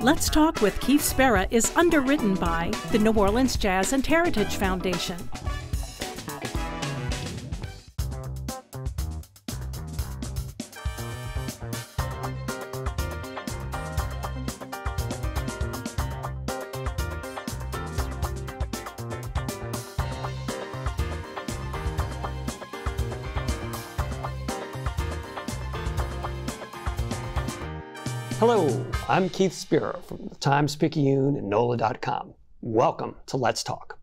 Let's Talk with Keith Spera is underwritten by the New Orleans Jazz and Heritage Foundation. Hello, I'm Keith Spera from the Times-Picayune and NOLA.com. Welcome to Let's Talk.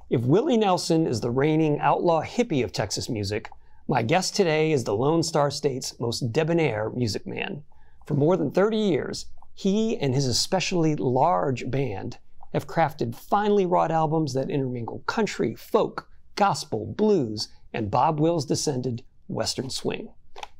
If Willie Nelson is the reigning outlaw hippie of Texas music, my guest today is the Lone Star State's most debonair music man. For more than 30 years, he and his especially large band have crafted finely wrought albums that intermingle country, folk, gospel, blues, and Bob Wills' descended Western swing.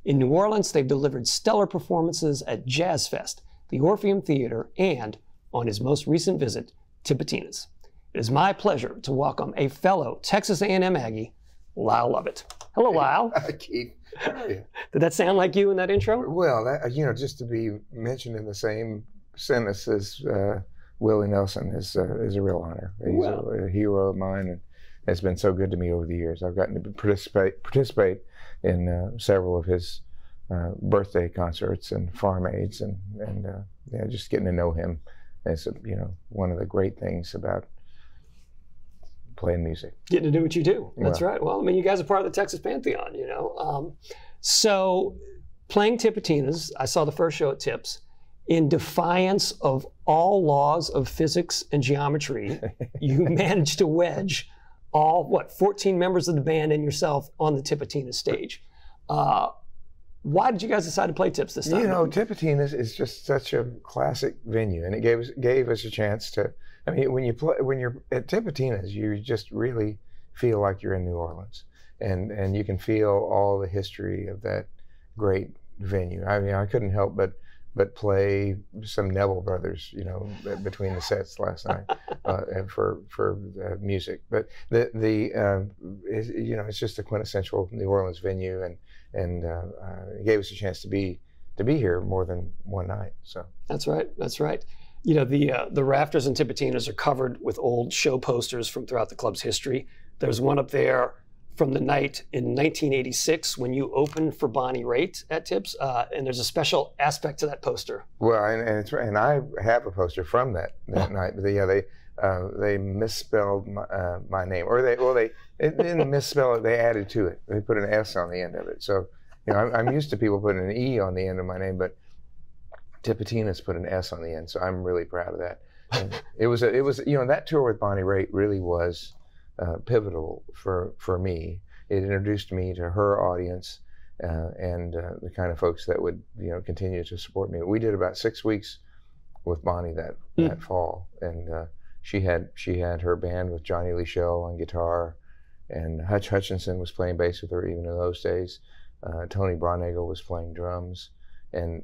In New Orleans, they've delivered stellar performances at Jazz Fest, the Orpheum Theater, and, on his most recent visit, Tipitina's. It is my pleasure to welcome a fellow Texas A&M Aggie, Lyle Lovett. Hello, Lyle. Hi, Keith. How are you? Did that sound like you in that intro? Well, just to be mentioned in the same sentence as Willie Nelson is a real honor. He's a hero of mine and has been so good to me over the years. I've gotten to participate in several of his birthday concerts and farm aids, and just getting to know him is one of the great things about playing music. Getting to do what you do. That's right. Well, I mean, you guys are part of the Texas Pantheon, you know. So playing Tipitina's, I saw the first show at Tips. In defiance of all laws of physics and geometry, you managed to wedge all, 14 members of the band and yourself on the Tipitina's stage. Why did you guys decide to play Tips this time? You know, Tipitina's is just such a classic venue, and it gave us a chance to. I mean, when you're at Tipitina's, you just really feel like you're in New Orleans, and you can feel all the history of that great venue. I mean, I couldn't help but play some Neville Brothers, between the sets last night for music. But it's just a quintessential New Orleans venue, and it gave us a chance to be here more than one night. So that's right. That's right. You know, the rafters in Tipitina's are covered with old show posters from throughout the club's history. There's one up there from the night in 1986 when you opened for Bonnie Raitt at Tips, and there's a special aspect to that poster. Well, and I have a poster from that night. But they misspelled my name, or they didn't misspell it. They added to it. They put an S on the end of it. So I'm used to people putting an E on the end of my name, but Tipitina's put an S on the end. So I'm really proud of that. And it was that tour with Bonnie Raitt really was pivotal for me. It introduced me to her audience and the kind of folks that would continue to support me. We did about 6 weeks with Bonnie that fall, and she had her band with Johnny Lee Shell on guitar, and Hutch Hutchinson was playing bass with her even in those days. Tony Braunagel was playing drums, and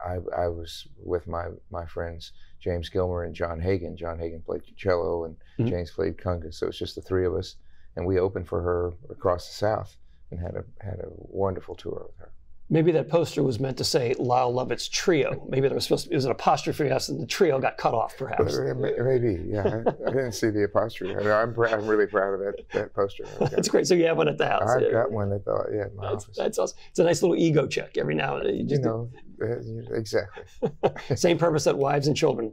I was with my friends James Gilmer and John Hagen. John Hagen played cello and James played congas, so it's just the three of us, and we opened for her across the South and had a wonderful tour with her. Maybe that poster was meant to say Lyle Lovett's Trio. Maybe there was it was an apostrophe S and the trio got cut off, perhaps. Maybe, yeah. I didn't see the apostrophe. I'm really proud of that poster. That's great. So you have one at the house. I've got one at my office. That's awesome. It's a nice little ego check every now and then. Exactly. Same purpose that wives and children,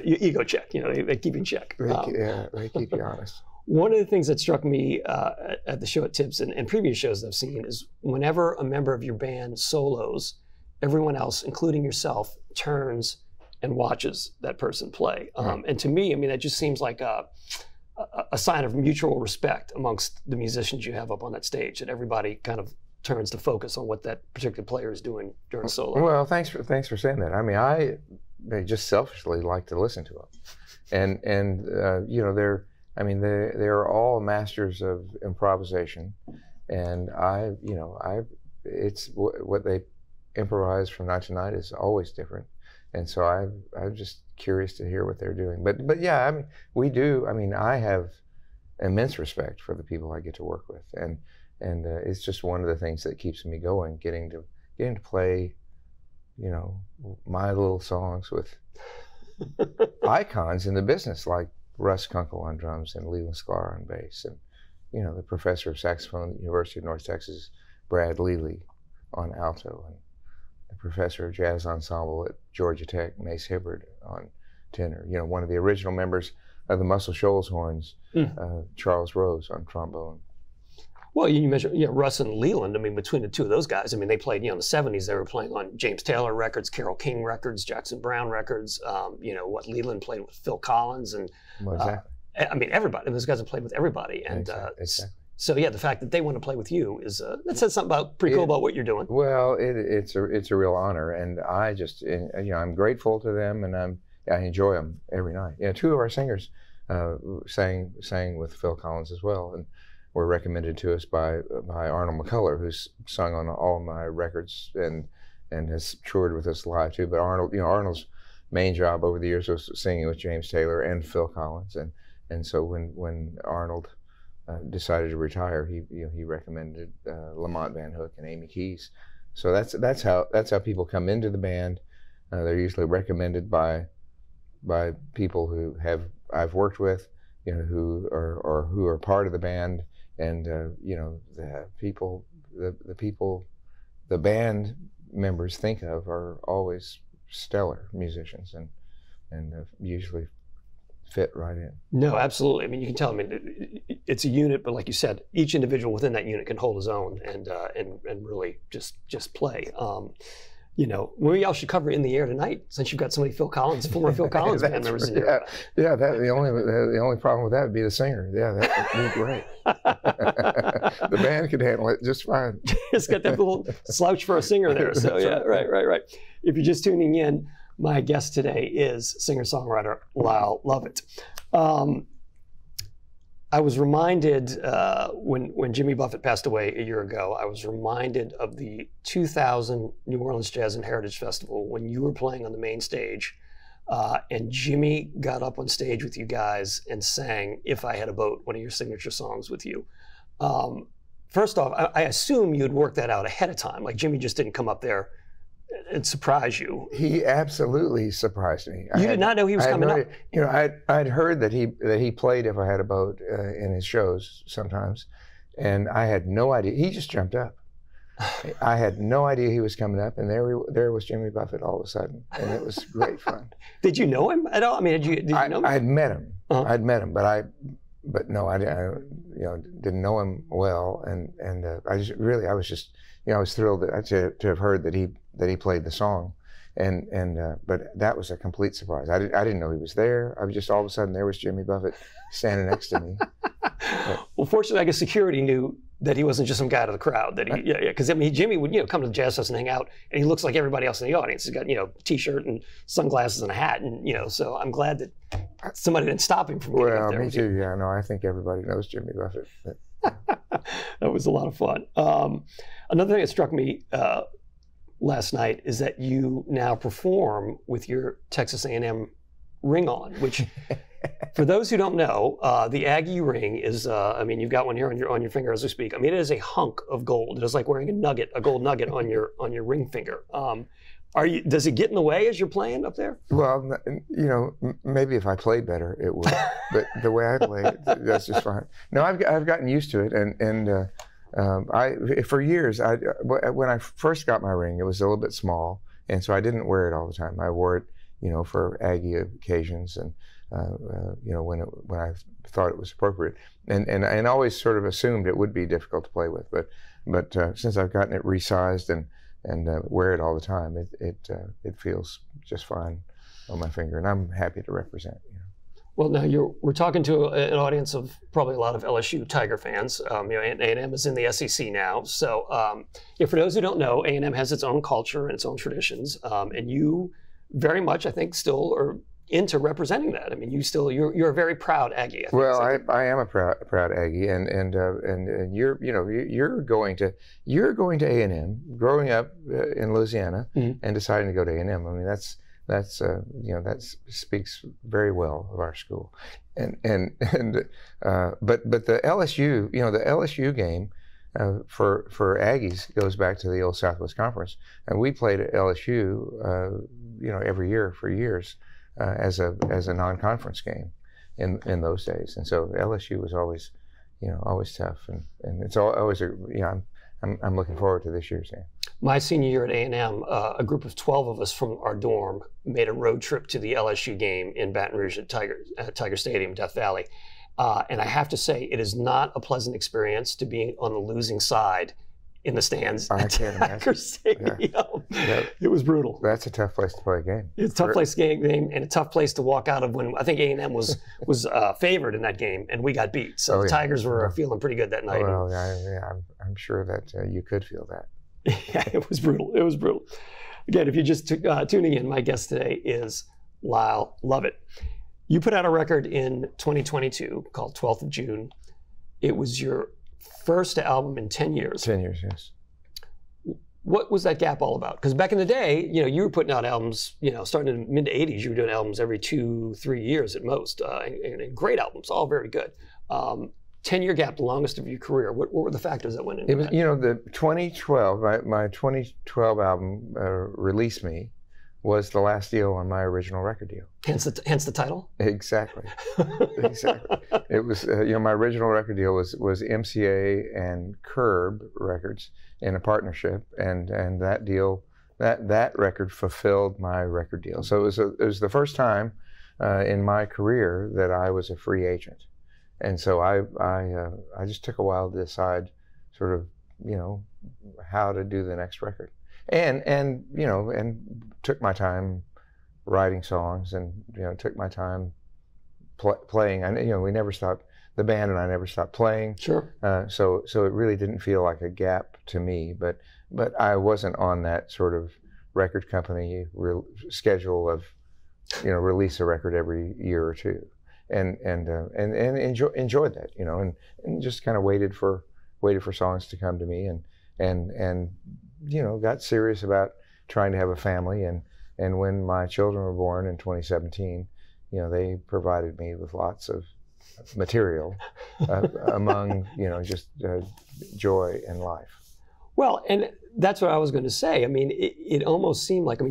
ego check. They keep you in check. They keep you honest. One of the things that struck me at the show at Tips and previous shows I've seen is whenever a member of your band solos, everyone else, including yourself, turns and watches that person play. And to me, I mean, that just seems like a sign of mutual respect amongst the musicians you have up on that stage, that everybody kind of turns to focus on what that particular player is doing during solo. Well, thanks for saying that. I mean, I just selfishly like to listen to them, and they're all masters of improvisation, and it's what they improvise from night to night is always different, and so I'm just curious to hear what they're doing. But yeah, I mean, we do. I mean, I have immense respect for the people I get to work with, and it's just one of the things that keeps me going, getting to play you know, my little songs with icons in the business like Russ Kunkel on drums and Leland Sklar on bass, and you know, the professor of saxophone at the University of North Texas, Brad Lely, on alto, and the professor of jazz ensemble at Georgia Tech, Mace Hibbard, on tenor. You know, one of the original members of the Muscle Shoals Horns, Charles Rose, on trombone. Well, you mentioned Russ and Leland. I mean, between the two of those guys, I mean, they played, in the 70s, they were playing on James Taylor records, Carole King records, Jackson Browne records. Leland played with Phil Collins, and Well, exactly. I mean, everybody. Those guys have played with everybody. And Exactly. so, yeah, the fact that they want to play with you is, that says something pretty cool about what you're doing. Well, it's a real honor, and I just, I'm grateful to them, and I enjoy them every night. Two of our singers sang with Phil Collins as well, and were recommended to us by Arnold McCuller, who's sung on all of my records and has toured with us live too. But Arnold's main job over the years was singing with James Taylor and Phil Collins, and so when Arnold decided to retire, he recommended Lamont Van Hook and Amy Keys. So that's how people come into the band. They're usually recommended by people who I've worked with, who are part of the band. And the people the band members think of are always stellar musicians and usually fit right in. No, absolutely. I mean, you can tell. I mean, it's a unit, but like you said, each individual within that unit can hold his own and really just play. Maybe I should cover In the Air tonight, since you've got so many former Phil Collins band members in here. Yeah. The only problem with that would be the singer. Yeah, that would be great. The band could handle it just fine. It's got that little slouch for a singer there. So yeah, right. If you're just tuning in, my guest today is singer-songwriter Lyle Lovett. I was reminded when Jimmy Buffett passed away a year ago, I was reminded of the 2000 New Orleans Jazz and Heritage Festival when you were playing on the main stage and Jimmy got up on stage with you guys and sang If I Had a Boat, one of your signature songs with you. First off, I assume you'd worked that out ahead of time. Like Jimmy just didn't come up there and surprise you. He absolutely surprised me. You did not know he was coming up? I'd heard that he played If I Had a Boat in his shows sometimes, and I had no idea. He just jumped up. I had no idea he was coming up, and there was Jimmy Buffett all of a sudden, and it was great fun. Did you know him at all? I mean, did you know him? I had met him. I'd met him, but no, I didn't know him well, and I was thrilled to have heard that he played the song, but that was a complete surprise. I didn't know he was there. I was just all of a sudden there was Jimmy Buffett standing next to me. Well, fortunately, I guess security knew that he wasn't just some guy out of the crowd. That because Jimmy would come to the Jazz Fest and hang out, and he looks like everybody else in the audience. He's got t-shirt and sunglasses and a hat, and so I'm glad that somebody didn't stop him from getting up there. Me too. Yeah, no, I think everybody knows Jimmy Buffett. That was a lot of fun. Another thing that struck me last night is that you now perform with your Texas A&M ring on, which, for those who don't know, the Aggie ring is, you've got one here on your finger as we speak. I mean, it is a hunk of gold. It is like wearing a gold nugget on your ring finger. Does it get in the way as you're playing up there? Well, maybe if I played better, it would. But the way I play, that's just fine. No, I've gotten used to it, and for years, when I first got my ring, it was a little bit small, and so I didn't wear it all the time. I wore it, for Aggie occasions, and when I thought it was appropriate, and always sort of assumed it would be difficult to play with. But since I've gotten it resized and wear it all the time, it feels just fine on my finger, and I'm happy to represent. Well, now we're talking to an audience of probably a lot of LSU Tiger fans. A&M is in the SEC now, so for those who don't know, A&M has its own culture and its own traditions, and you very much, I think, still are into representing that. I mean, you're a very proud Aggie. I am a proud Aggie, and you're going to A&M, growing up in Louisiana, and deciding to go to A&M. I mean, that speaks very well of our school, but the LSU, the LSU game, for Aggies goes back to the old Southwest Conference, and we played at LSU, every year for years as a non-conference game in those days, and so LSU was always tough, and it's always I'm looking forward to this year's game. My senior year at A&M, a group of 12 of us from our dorm made a road trip to the LSU game in Baton Rouge at Tiger Stadium, Death Valley. And I have to say, it is not a pleasant experience to be on the losing side in the stands at Tiger Stadium. Yeah. It was brutal. That's a tough place to play a game. It's a tough place to game, and a tough place to walk out of when I think A&M was favored in that game, and we got beat. So the Tigers were feeling pretty good that night. Well, I'm sure that you could feel that. Yeah, it was brutal. It was brutal. Again, if you're just tuning in, my guest today is Lyle Lovett. You put out a record in 2022 called 12th of June. It was your first album in 10 years. 10 years, yes. What was that gap all about? Because back in the day, you were putting out albums, starting in the mid 80s, you were doing albums every 2-3 years at most, and great albums, all very good. 10-year gap, the longest of your career. What were the factors that went into that? The 2012, my 2012 album, Release Me, was the last deal on my original record deal. Hence the title? Exactly. Exactly. It was, my original record deal was MCA and Curb Records in a partnership, and that deal, that record fulfilled my record deal. So it was the first time in my career that I was a free agent. And so I just took a while to decide sort of, how to do the next record. And took my time writing songs, and took my time playing. And we never stopped. The band and I never stopped playing. Sure. So it really didn't feel like a gap to me. But I wasn't on that sort of record company schedule of release a record every year or two, and enjoyed that, and just kind of waited for songs to come to me, and got serious about trying to have a family, and when my children were born in 2017, they provided me with lots of material among just joy in life. Well, and that's what I was going to say. I mean, it almost seemed like,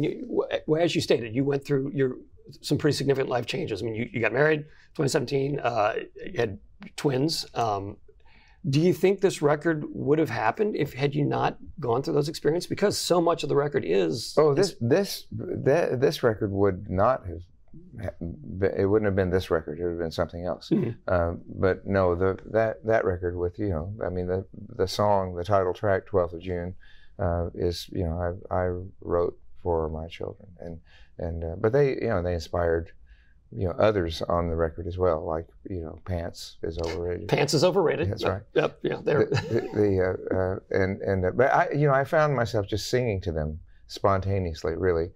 as you stated, you went through some pretty significant life changes. I mean, you got married 2017, you had twins. Do you think this record would have happened had you not gone through those experiences? Because so much of the record is... Oh, this record would not have... It wouldn't have been this record. It would have been something else. Mm-hmm. But no, that record with the song, the title track, 12th of June, is I wrote for my children, but they inspired others on the record as well, like Pants is Overrated. Pants is Overrated. That's right. Yep. Yeah. But I found myself just singing to them spontaneously, really,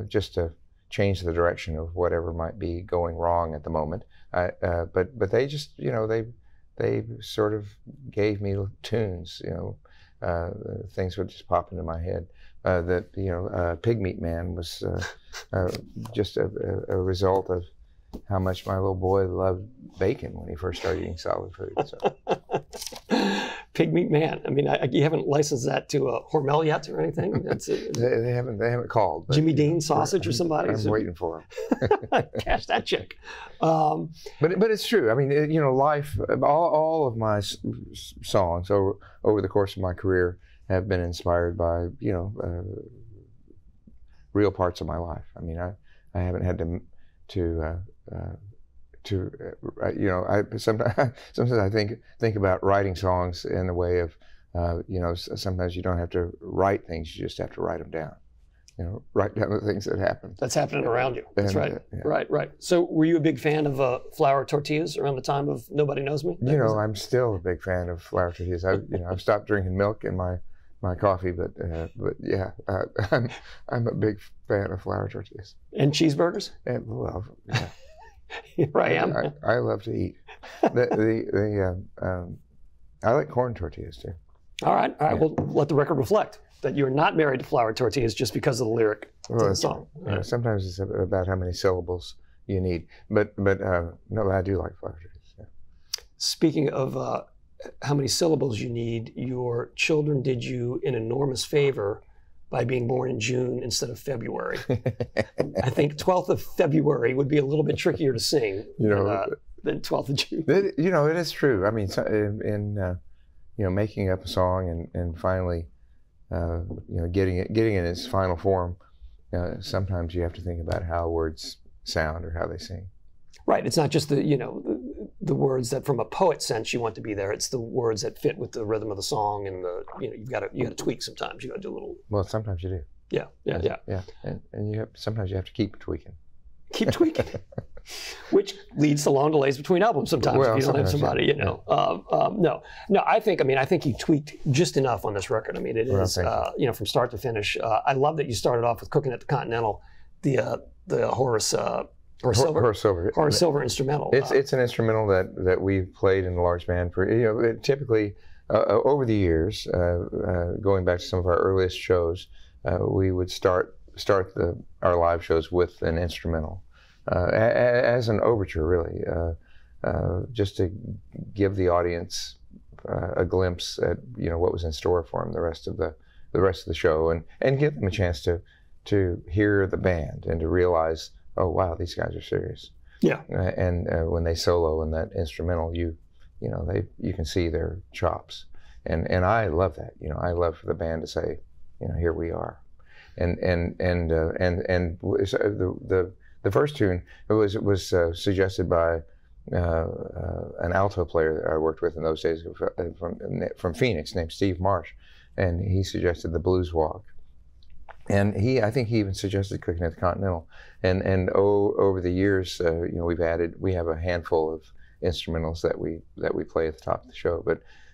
just to change the direction of whatever might be going wrong at the moment. But they just they sort of gave me tunes. Things would just pop into my head. Pig Meat Man was just a result of how much my little boy loved bacon when he first started eating solid food. So. Pig Meat Man. I mean, you haven't licensed that to Hormel yet or anything? They haven't called. Jimmy Dean Sausage or somebody? I'm waiting for him. Cash that check. But it's true. I mean, life, all of my songs over the course of my career have been inspired by, real parts of my life. I mean, I haven't had sometimes I think about writing songs in the way of, sometimes you don't have to write things, you just have to write them down. Write down the things that happen. That's happening around you. That's right. Yeah. Right. So were you a big fan of flour tortillas around the time of Nobody Knows Me? I'm still a big fan of flour tortillas. I've stopped drinking milk in my coffee, but yeah, I'm a big fan of flour tortillas. And cheeseburgers? Well, yeah. Here I am. I love to eat. I like corn tortillas too. All right. Yeah. Well, let the record reflect that you're not married to flour tortillas just because of the lyric to the song. Right. Sometimes it's about how many syllables you need. But no, I do like flour tortillas. Yeah. Speaking of how many syllables you need, your children did you an enormous favor by being born in June instead of February. I think 12th of February would be a little bit trickier to sing than 12th of June. It is true. I mean, in making up a song and finally, getting it in its final form, sometimes you have to think about how words sound or how they sing. Right. It's not just the words that from a poet sense you want to be there. It's the words that fit with the rhythm of the song, and you've got to tweak sometimes. You got to do a little. Well, sometimes you do. Yeah. And sometimes you have to keep tweaking. Keep tweaking, which leads to long delays between albums sometimes if you don't have somebody. No, I think you tweaked just enough on this record. I mean, it is from start to finish. I love that you started off with Cooking at the Continental, the Horace Silver instrumental. It's an instrumental that we've played in the large band for typically over the years. Going back to some of our earliest shows, we would start our live shows with an instrumental as an overture, really, just to give the audience a glimpse at what was in store for them the rest of the show, and give them a chance to hear the band and to realize, oh wow, these guys are serious. Yeah. And when they solo in that instrumental, you can see their chops, and I love that. I love for the band to say, here we are. And the first tune was suggested by an alto player that I worked with in those days from Phoenix named Steve Marsh, and he suggested the Blues Walk, and I think he even suggested Cooking at the Continental, and over the years we have a handful of instrumentals that we play at the top of the show,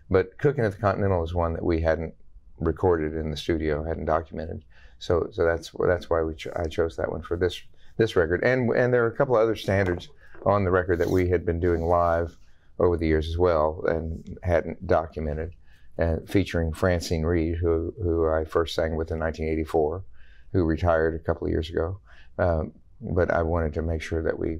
but Cooking at the Continental is one that we hadn't recorded in the studio, hadn't documented. So that's why I chose that one for this record, and there are a couple of other standards on the record that we had been doing live over the years as well and hadn't documented, featuring Francine Reed, who I first sang with in 1984, who retired a couple of years ago. But I wanted to make sure that we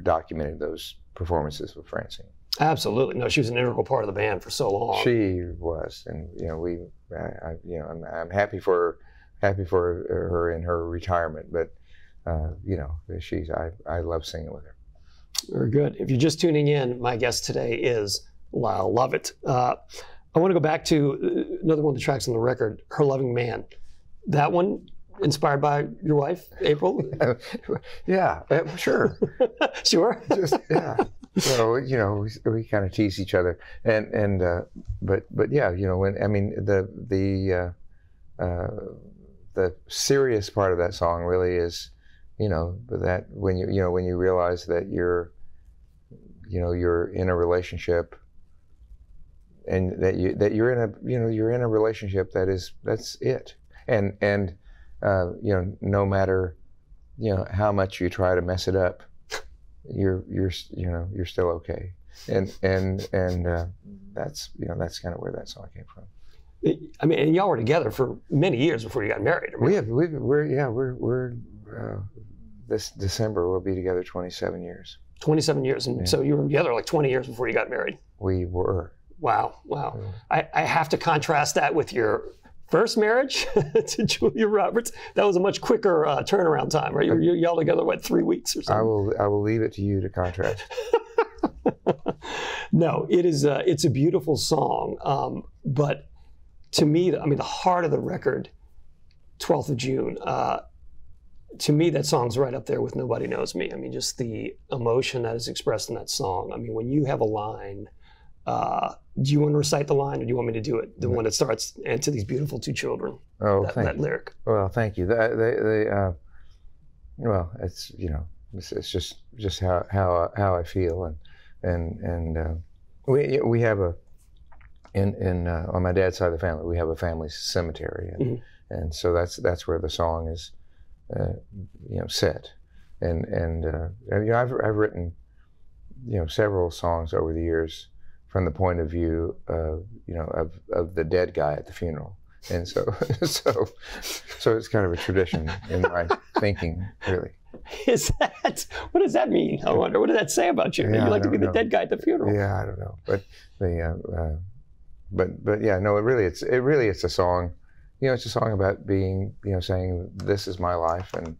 documented those performances with Francine. Absolutely. No, she was an integral part of the band for so long. She was, and I'm happy for her in her retirement, but I love singing with her. Very good. If you're just tuning in, my guest today is Lyle Lovett. I want to go back to another one of the tracks on the record, Her Loving Man. That one inspired by your wife, April? Yeah, sure. Sure? Yeah. So, we kind of tease each other, but yeah, the serious part of that song really is, that when you realize that you're in a relationship, and that you're in a relationship that's it, and no matter how much you try to mess it up, you're still okay, and that's kind of where that song came from. I mean, and y'all were together for many years before you got married. We're this December we'll be together 27 years. 27 years, and so you were together like 20 years before you got married. We were. Wow. I have to contrast that with your first marriage to Julia Roberts. That was a much quicker turnaround time, right? Y'all together, 3 weeks or something? I will leave it to you to contrast. No, it's a beautiful song, but to me, the heart of the record, 12th of June, to me, that song's right up there with Nobody Knows Me. I mean, just the emotion that is expressed in that song. I mean, when you have a line, do you want to recite the line, or do you want me to do it? The one that starts, "And to these beautiful two children." Oh, that lyric. Well, thank you. Well, it's it's just how I feel, and we have on my dad's side of the family, we have a family cemetery, and so that's where the song is set, and I've written several songs over the years from the point of view of the dead guy at the funeral, and so it's kind of a tradition in my thinking, really. Is that, what does that mean? I wonder, what does that say about you? Yeah, You like to be the know. dead guy at the funeral. Yeah, I don't know. But yeah, no, it's a song. You know, it's a song about being, you know, saying this is my life, and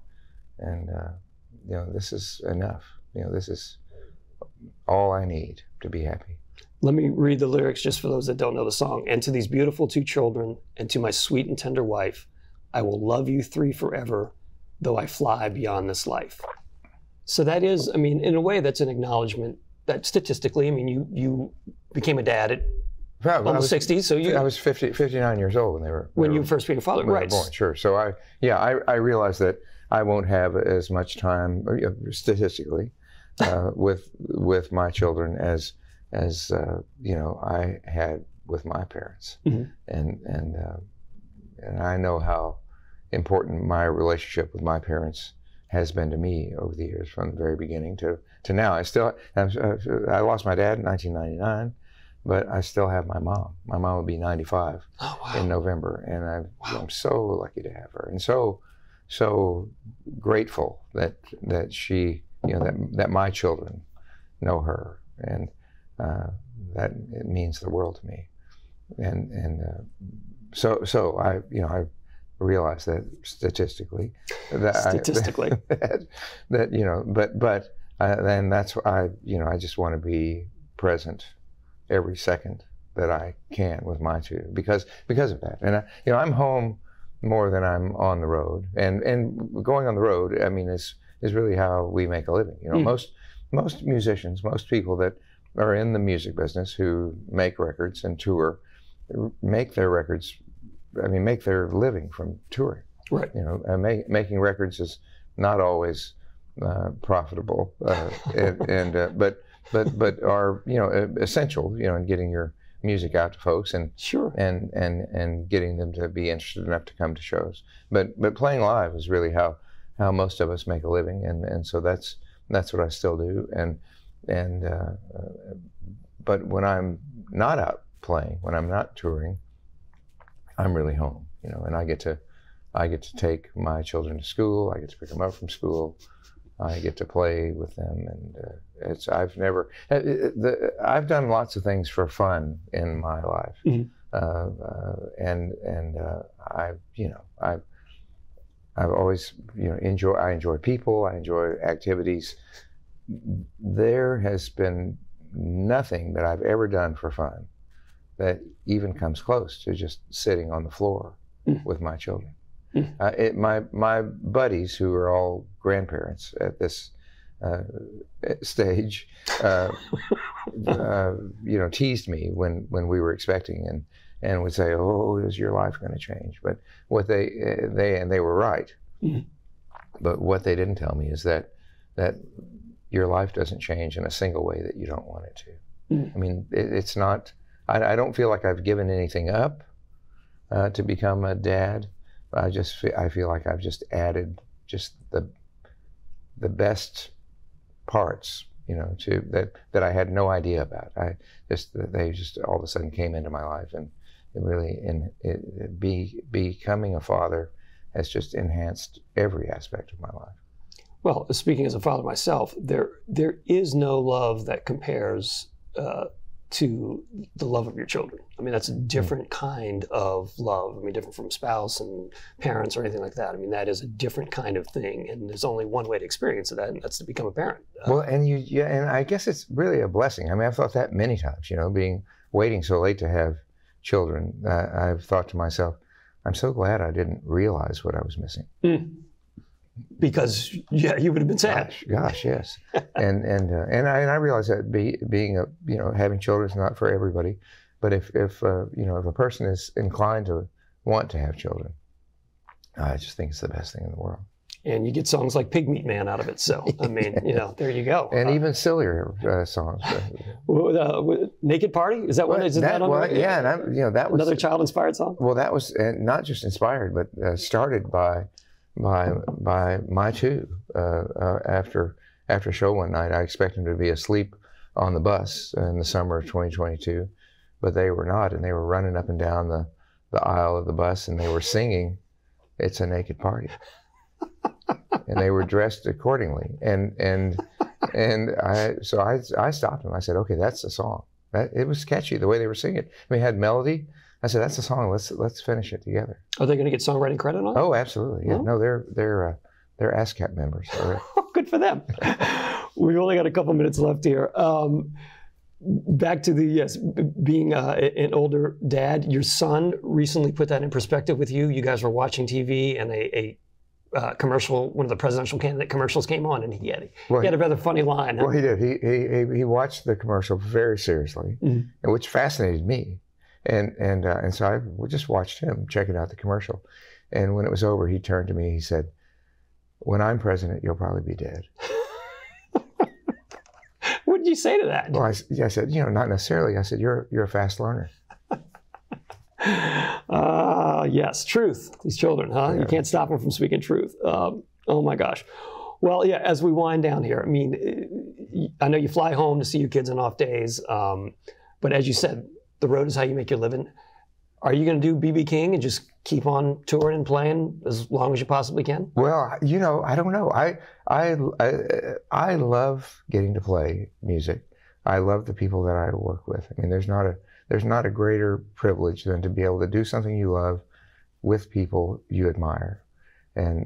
you know, this is enough. You know, this is all I need to be happy. Let me read the lyrics just for those that don't know the song. And to these beautiful 2 children, and to my sweet and tender wife, I will love you 3 forever, though I fly beyond this life. So that is, I mean, in a way, that's an acknowledgement that statistically, I mean, you became a dad at almost 60, so you... I was 59 years old when you first became a father, right? Born, sure. So I realized that I won't have as much time, statistically, with my children as you know, I had with my parents. Mm-hmm. And I know how important my relationship with my parents has been to me over the years, from the very beginning to now. I lost my dad in 1999, but I still have my mom. My mom will be 95 in November, and I'm so lucky to have her, and so grateful that she, you know, that my children know her, and that it means the world to me. And so I, you know, I realize that statistically, that you know, but then that's why I just want to be present every second that I can with my 2, because of that. And you know, I'm home more than I'm on the road, and going on the road, I mean, is really how we make a living. You know, most musicians, most people that are in the music business who make records and tour, make their records, I mean, make their living from touring. Right. You know, making records is not always profitable, but are, you know, essential, you know, in getting your music out to folks, and sure, and getting them to be interested enough to come to shows. But playing live is really how most of us make a living, and so that's what I still do. But when I'm not out playing, when I'm not touring, I'm really home, you know, and I get to take my children to school. I get to pick them up from school. I get to play with them, and I've done lots of things for fun in my life, mm-hmm. I've always, you know, I enjoy people. I enjoy activities. There has been nothing that I've ever done for fun that even comes close to just sitting on the floor with my children. My buddies, who are all grandparents at this stage, you know, teased me when we were expecting, and would say, "Oh, is your life going to change?" But what they were right. Mm-hmm. But what they didn't tell me is that your life doesn't change in a single way that you don't want it to. Mm-hmm. I mean, it's not. I don't feel like I've given anything up to become a dad. I feel like I've just added just the best parts, you know, to that I had no idea about. They just all of a sudden came into my life, and it really, becoming a father has just enhanced every aspect of my life. Well, speaking as a father myself, there is no love that compares to the love of your children. I mean, that's a different kind of love. I mean, different from spouse and parents or anything like that. I mean, that is a different kind of thing, and there's only one way to experience that, and that's to become a parent. Well, and I guess it's really a blessing. I mean, I've thought that many times. You know, waiting so late to have children, I've thought to myself, I'm so glad I didn't realize what I was missing. Mm. Because you would have been sad. Gosh, yes. and I realize that having children is not for everybody, but if a person is inclined to want to have children, I just think it's the best thing in the world. And you get songs like Pig Meat Man out of it. So I mean, you know, there you go. And even sillier songs. Naked Party, is that one? Is that on there? Yeah, and that was another child-inspired song. Well, that was not just inspired, but started by my 2. After a show one night, I expected them to be asleep on the bus in the summer of 2022, but they were not, and they were running up and down the aisle of the bus, and they were singing "It's a Naked Party." and they were dressed accordingly. And I stopped them. I said, okay, that's the song. It was catchy the way they were singing it. I mean, it had melody. I said, that's the song. Let's finish it together. Are they going to get songwriting credit on it? Oh, absolutely. Yeah. No, they're ASCAP members. Good for them. We've only got a couple minutes left here. Back to being an older dad. Your son recently put that in perspective with you. You guys were watching TV, and a commercial, one of the presidential candidate commercials came on, and he had a rather funny line. Huh? Well, he did. He watched the commercial very seriously, and which fascinated me. And so I just watched him checking out the commercial. And when it was over, he turned to me. He said, "When I'm president, you'll probably be dead." What did you say to that? Well, I said, not necessarily. I said, you're a fast learner. Yes, truth. These children, huh? Yeah. You can't stop them from speaking truth. Oh my gosh. Well, yeah, as we wind down here, I mean, I know you fly home to see your kids on off days, but as you said, the road is how you make your living. Are you going to do B.B. King and just keep on touring and playing as long as you possibly can? Well, I don't know. I love getting to play music. I love the people that I work with. I mean, there's not a greater privilege than to be able to do something you love with people you admire. And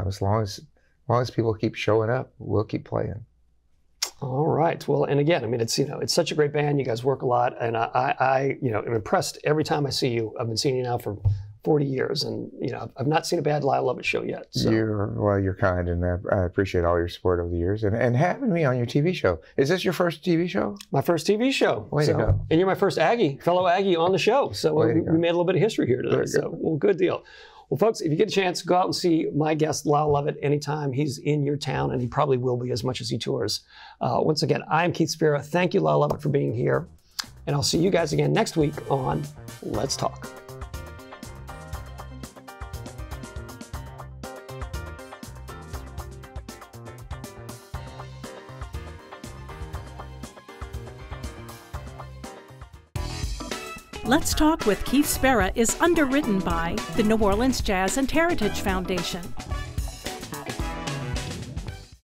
as long as people keep showing up, we'll keep playing. All right. Well, and again, I mean, it's such a great band. You guys work a lot, and I am impressed every time I see you. I've been seeing you now for 40 years, and I've not seen a bad Lyle Lovett show yet. So. You're kind, and I appreciate all your support over the years, and having me on your TV show. Is this your first TV show? My first TV show. Way to go. And you're my first fellow Aggie on the show. So we made a little bit of history here today. So well, good deal. Well, folks, if you get a chance, go out and see my guest, Lyle Lovett, anytime he's in your town, and he probably will be as much as he tours. Once again, I'm Keith Spera. Thank you, Lyle Lovett, for being here. And I'll see you guys again next week on Let's Talk. Let's Talk with Keith Spera is underwritten by the New Orleans Jazz and Heritage Foundation.